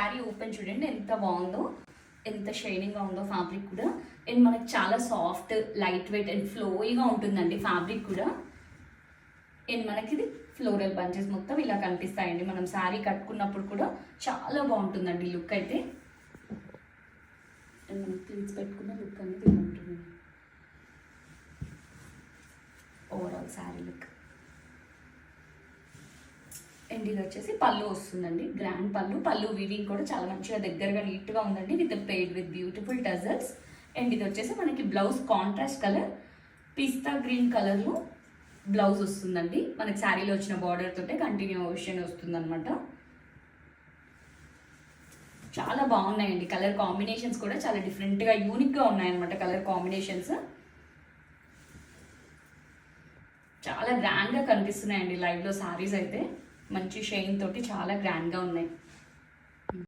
Sari open చూడండి ఎంత బాగుందో, ఎంత షైనింగ్గా ఉందో ఫ్యాబ్రిక్ కూడా. అండ్ మనకి చాలా సాఫ్ట్, లైట్ వెయిట్ అండ్ ఫ్లోయిగా ఉంటుందండి ఫ్యాబ్రిక్ కూడా. అండ్ మనకి ఇది ఫ్లోరల్ బంచెస్ మొత్తం ఇలా కనిపిస్తాయండి. మనం శారీ కట్టుకున్నప్పుడు కూడా చాలా బాగుంటుందండి లుక్ అయితే. అండ్ మనం ప్లీట్స్ పెట్టుకున్న లుక్ అనేది ఇలా ఉంటుంది ఓవరాల్ శారీ లుక్. అండ్ ఇది వచ్చేసి పళ్ళు వస్తుందండి, గ్రాండ్ పళ్ళు. పళ్ళు వీవింగ్ కూడా చాలా మంచిగా దగ్గరగా నీట్గా ఉందండి, with paired with beautiful tassels. And ఇది వచ్చేసి మనకి బ్లౌజ్ కాంట్రాస్ట్ కలర్ పిస్తా గ్రీన్ కలర్లో బ్లౌజ్ వస్తుందండి. మనకి శారీలో వచ్చిన బార్డర్ తోటే కంటిన్యూషన్ వస్తుంది అనమాట. చాలా బాగున్నాయండి కలర్ కాంబినేషన్స్ కూడా, చాలా డిఫరెంట్గా యూనిక్గా ఉన్నాయన్నమాట కలర్ కాంబినేషన్స్. చాలా గ్రాండ్గా కనిపిస్తున్నాయండి లైవ్లో శారీస్ అయితే. మంచి షైన్ తోటి చాలా గ్రాండ్గా ఉన్నాయి.